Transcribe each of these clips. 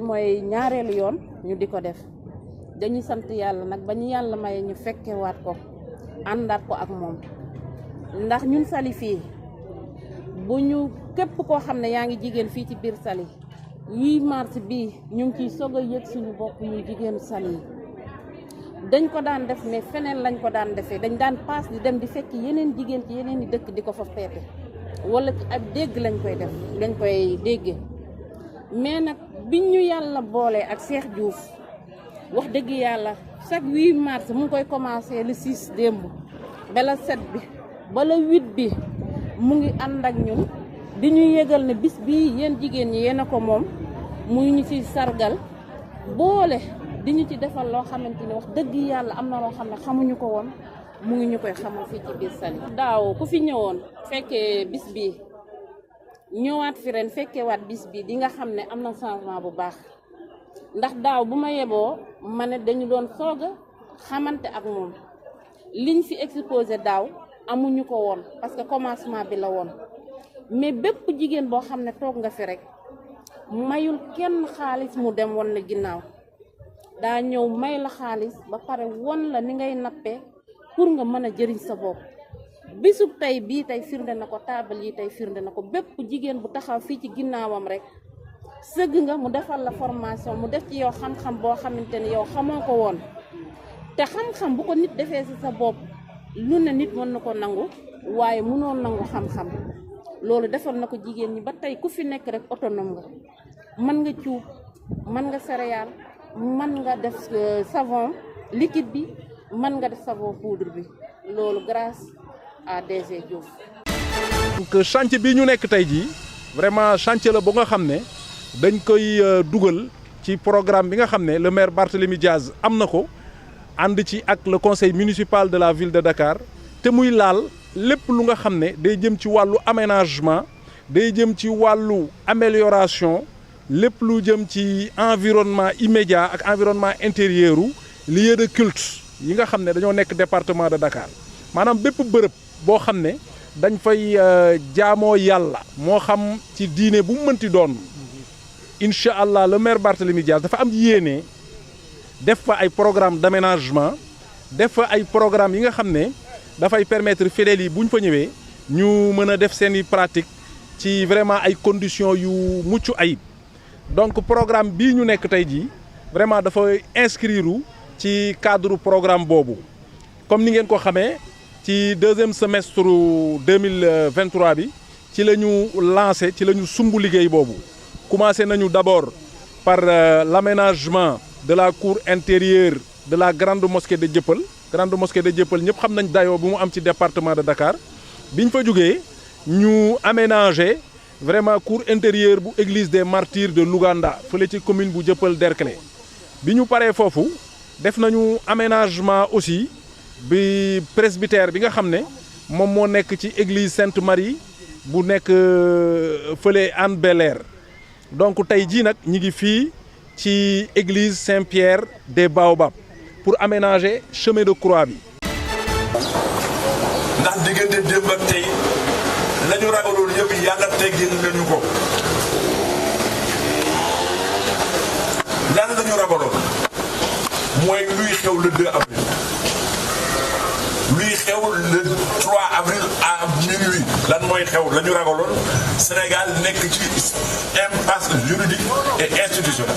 mooy ñaareelu yoon ñu di ko def dañuy sant yàlla nag ba ñu yàlla maye ñu fekkewaat ko àndaat ko ak moom ndax ñun Saly fii bu ñu képp koo xam ne yaa ngi jigéen fii ci biir Saly 8 mars bii ñu ngi ciy soog a yëg suñu bopp ñu jigéenu Saly yi dañ ko daan def mais feneen lañ ko daan defee dañ daan paas di dem di fekk yeneen jigéen ci yeneen i dëkk di ko fa feete wala ci ab dégg lañ koy def lañ koy déggee mais nag biñ ñu yàlla boolee ak Cheikh Diouf wax dëgg yàlla chaque 8 mars mu ngi koy commencé le 6 démb ba le 7 bi ba le 8 bi mu ngi ànd ak ñun di ñu yëgal ne bis bii yéen jigéen ñi yéen a ko moom muy ñu ci sargal boole di ñu ci defal loo xamante ni wax dëgg yàlla am na loo xam ne xamuñu ko woon mu ngi ñu koy xamal fii ci biir Saly. daaw ku fi ñëwoon fekkee bis bii ñëwaat fi ren fekkeewaat bis bii di nga xam ne am na changement bu baax ndax daaw bu ma yeboo ma ne dañu doon soog a xamante ak moom liñ fi exposé daaw amuñu ko woon parce que commencement bi la woon mais bépp jigéen boo xam ne toog nga fi rek mayul kenn xaalis mu dem won la ginnaaw daa ñëw may la xaalis ba pare won la ni ngay nappee pour nga mën a jëriñ sa bopp bisub tey bii tey firnde na ko taabal yi tey firnde na ko bépp jigéen bu taxaw fii ci ginnaawam rek sëgg nga mu defal la formation mu def ci yow xam-xam boo xamante ni yow xamoo ko woon te xam-xam bu ko nit defee ci sa bopp lu ne nit mën na ko nangu waaye mënoon nangu xam-xam loolu defal na ko jigéen ñi ba tey ku fi nekk rek autonome nga mën nga cuub mën nga céréale mën nga def savon liquide bi mën nga def savon poudre bi loolu grâce à DG Diouf. donc chantier bi ñu nekk tey jii vraiment chantier la bu nga xam ne dañ koy dugal ci programme bi nga xam ne le maire Barthélémy Diaz am na ko ànd ci ak le conseil municipal de la ville de Dakar te muy laal lépp lu nga xam ne day jëm ci wàllu aménagement day jëm ci wàllu amélioration lépp lu jëm ci environnement immédiat ak environnement intérieur u lieu de culte yi nga xam ne dañoo nekk département de Dakar maanaam bépp bërëb boo xam ne dañ fay jaamoo yàlla moo xam ci diine bu mu mënti doon incha allah le maire Barthélémy Diaz dafa am yéene def fa ay programme d'aménagement def fa ay programme yi nga xam ne dafay permettre fidèles yi bu ñu fa ñëwee ñu mën a def seeni pratique ci vraiment ay conditions yu mucc ayib donc programme bii ñu nekk tey jii vraiment dafay inscrire ci cadre programme boobu comme ni ngeen ko xamee ci deuxième semestre 2023 bi ci la ñu lancé ci la ñu sumb liggéey boobu commencé nañu d'abord par l'aménagement de la cour intérieure de la grande mosquée de Dieuppeul ñëpp xam nañ dayoo bu mu am ci département de Dakar biñ fa jógee ñu aménagé vraiment cour intérieure bu église des martyrs de Louganda fële ci commune bu Dieuppeul Derklé bi ñu paree foofu def nañu aménagement aussi bi presbytère bi nga xam ne moom moo nekk ci église Sainte Marie bu nekk fële Hann Bel-Air donc tey jii nag ñi ngi fii ci église Saint-Pierre des Baobabs pour aménager chemin de croix bi. ndax diggante démb ak tey la ñu ragaloon yëpp yàlla teggil nañu ko lan la ñu ragaloon mooy luy xew le 2 avril luy xew le 3 avril à minuit lan mooy xew la ñu ragaloon Sénégal nekk ci impasse juridique et institutionnelle.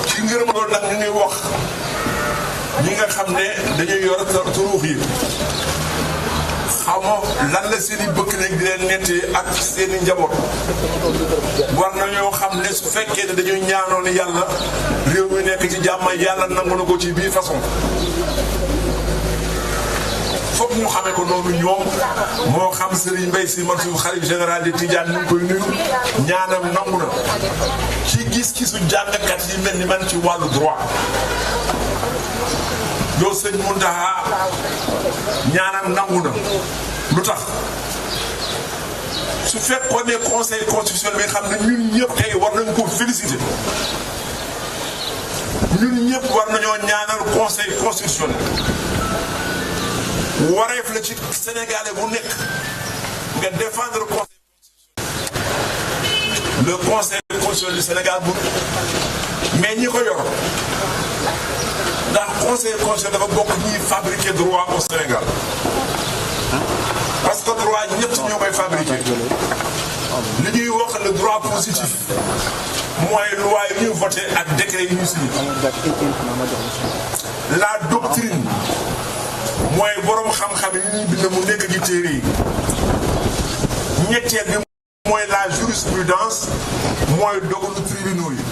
ci ngërëm loolu nag ñu ngi wax ñi nga xam ne dañuy yor turuux yi xamoo lan la seen i bëkk nekk di leen netti ak seen i njaboot war nañoo xam ne su fekkee ne dañuy ñaanoon yàlla réew mi nekk ci jàmm yàlla nangu na ko ci bii façon foog ñu xamee ko noonu ñoom moo xam Serigne Mbaye Sy Mansour xalif général de Tidiane ñu ngi koy nuyu ñaanam nangu na ci gis-gisu jàngkat yi mel ni man ci wàllu droit yow sëñ Mountakha ñaanam nangu na lu tax su fekkoon ne conseil constitutionnel bi xam ne ñun ñëpp tey war nañu ko féliciter ñun ñëpp war nañoo ñaanal conseil constitutionnel wareef la ci Sénégalais bu nekk nga défendre conseil le conseil constitutionnel du Sénégal bu mais ñi ko yor ndax conseil constitutionnel dafa bokk ñuy fabriquer droit au Sénégal parce que droit ñett ñoo koy fabriquer li ñuy wax le droit positif mooy loi yi ñuy voté ak décret yi ñu signé la doctrine mooy borom xam-xam yi ñuy bind mu nekk ci téere yi ñetteel bi mooy la jurisprudence mooy dogalu tribunaux yi.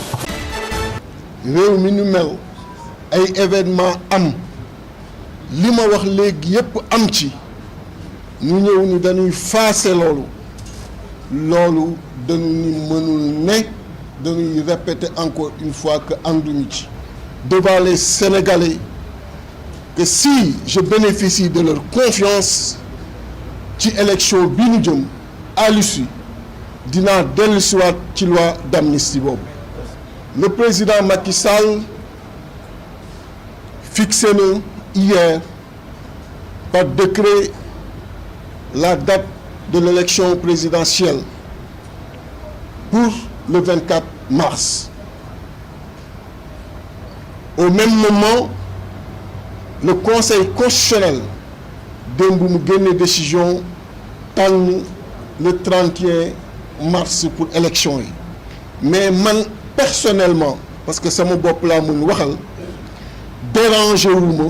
réew mi ñu mel ay événement am li ma wax léegi yépp am ci ñu ñëw ni dañuy faase loolu dañu ni mënul ne dañuy répéter encore une fois que ànduñu ci devant les Sénégalais que si je bénéficie de leur confiance ci élection bi ñu jëm à l'issue dinaa dellusiwaat ci loi d'amnistie boobu. Le président Macky Sall fixé na hier par décret la date de l'élection présidentielle pour le 24 mars. Au même moment, le Conseil constitutionnel démb mu génne décision tànn le 31 mars pour élection yi mais man personnellement parce que sama bopp laa mun waxal dérangé wu ma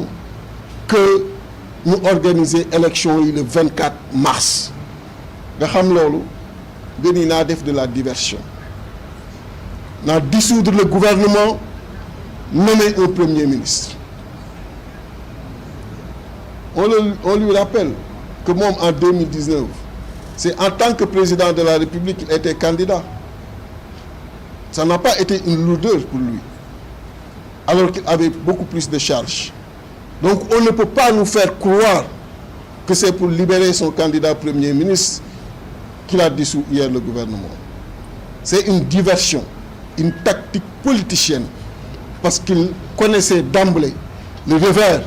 que ñu organiser élection yi le 24 mars nga xam loolu dañuy naa def de la diversion naa dissoudre le gouvernement nommer un premier ministre on lui rappelle que moom en 2019 c'est en tant que président de la République qu'il était candidat. Ça n'a pas été une lourdeur pour lui, alors qu'il avait beaucoup plus de charges. Donc on ne peut pas nous faire croire que c'est pour libérer son candidat Premier ministre qu'il a dissous hier le gouvernement. C'est une diversion, une tactique politicienne, parce qu'il connaissait d'emblée le revers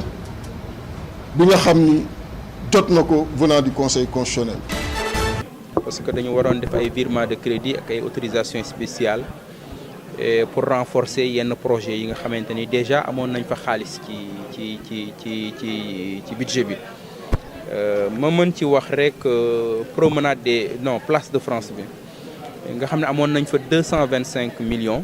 bi nga xam ni jot na ko venant du Conseil constitutionnel. Parce que dañu waroon def ay virement de crédit ak ay autorisation spéciale pour renforcer yenn projet yi nga xamante ni déjà amoon nañ fa xaalis ci budget bi ma mën ci wax rek promenade place de France bi nga xam ne amoon nañ fa 225 millions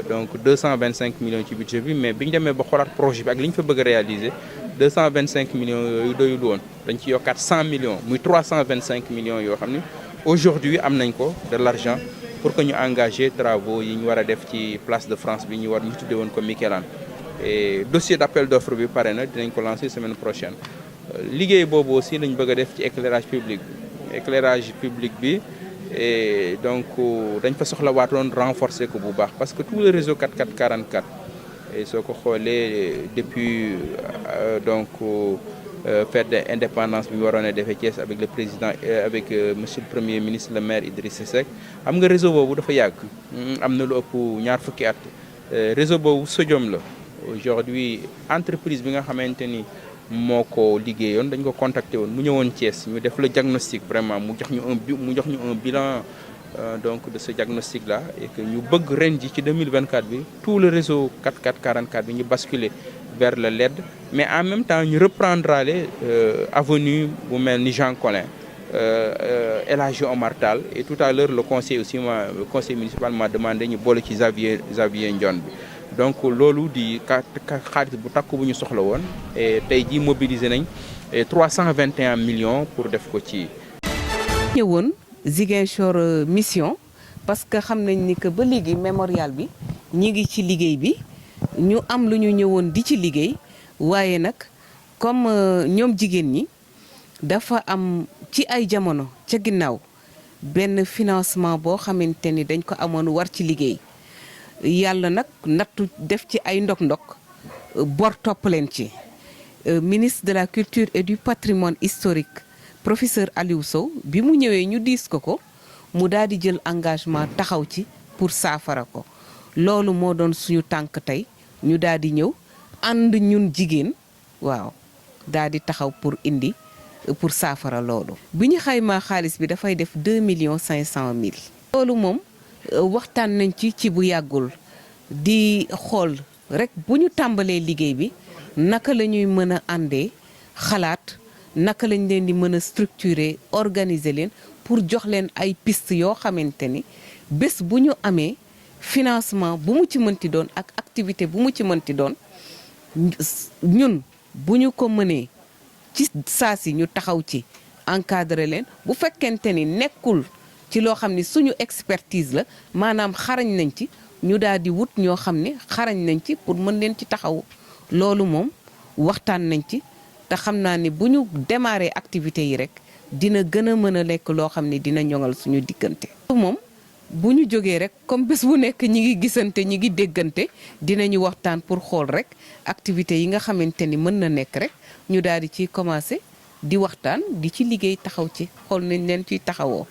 donc 225 millions ci budget bi mais bi ñu demee ba xoolaat projet bi ak li ñu fa bëgg a réaliser 225 millions yooyu doyul woon dañ ci yokkaat 100 millions muy 325 millions yoo xam ne aujourd'hui am nañ ko de l'argent pour que ñu engager travaux yi ñu war a def ci place de France bi ñu tuddee woon ko Mikélan et dossier d'appel d'offre bi pare na dinañ ko lancer semaine prochaine liggéey boobu aussi lañ bëgg a def ci éclairage public bi et donc dañ fa soxla waatoon renforcer ko bu baax parce que tout le réseau 4444 et soo ko xoolee depuis fête d'indépendance bi ñu waroon a defee Thiès avec le président avec monsieur le premier ministre le maire Idrissa Seck xam nga réseau boobu dafa yàgg am na lu ëpp ñaar fukki at réseau boobu Sodiom la aujourd'hui entreprise bi nga xamante ni moo ko liggéeyoon dañ ko contacté woon mu ñëwoon Thiès ñu def le diagnostic vraiment mu jox ñu un bilan donc de ce diagnostic là et que ñu bëgg ren ji ci 2024 bi tout le réseau 4444 bi ñu basculer vers le LED mais en même temps ñu reprendra les avenue bu mel ni Jean Collin El Hadji Omar Tall et tout à l'heure le conseil municipal m'a demandé ñu boole ci Xavier Ndione bi donc loolu di xaalis bu takku bu ñu soxla woon et tey jii mobiliser nañ 321 millions pour def ko ci ñëwoon Ziguinchor mission parce que xam nañ ni que ba léegi mémorial bi ñi ngi ci liggéey bi ñu am lu ñu ñëwoon di ci liggéey waaye nag comme ñoom jigéen ñi dafa am ci ay jamono ca ginnaaw benn financement boo xamante ni dañ ko amoon war ci liggéey yàlla nag nattu def ci ay ndok-ndok bor topp leen ci ministre de la culture et du patrimoine historique professeur Aliou Sow bi mu ñëwee ñu diis ko mu daal di jël engagement taxaw ci pour saafara ko loolu moo doon suñu tànk tey ñu daal di ñëw ànd ñun jigéen waaw daal di taxaw pour saafara loolu. bi ñu xaymaa xaalis bi dafay def 2,5 millions. loolu moom waxtaan nañ ci bu yàggul di xool rek bu ñu tàmbalee liggéey bi naka la ñuy mën a àndee xalaat naka lañ leen di mën a structurer organiser leen pour jox leen ay piste yoo xamante ni bés bu ñu amee financement bu mu ci mënti doon ak activité bu mu ci mënti doon ñun bu ñu ko mënee ci saa si ñu taxaw ci encadrer leen bu fekkente ni nekkul ci loo xam ni suñu expertise la maanaam xarañ nañ ci ñu daal di wut ñoo xam ne xarañ nañ ci pour mën leen ci taxaw loolu moom waxtaan nañ ci te xam naa ne bu ñu démarrer activités yi rek dina gën a mën a lekk loo xam ne dina ñoŋal suñu diggante. moom bu ñu jógee rek comme bés bu nekk ñi ngi gisante ñi ngi déggante dinañu waxtaan pour xool rek activités yi nga xamante ni mën na nekk rek ñu daal di ciy commencer di waxtaan di ci liggéey taxaw ci xool nañ leen ciy taxawoo.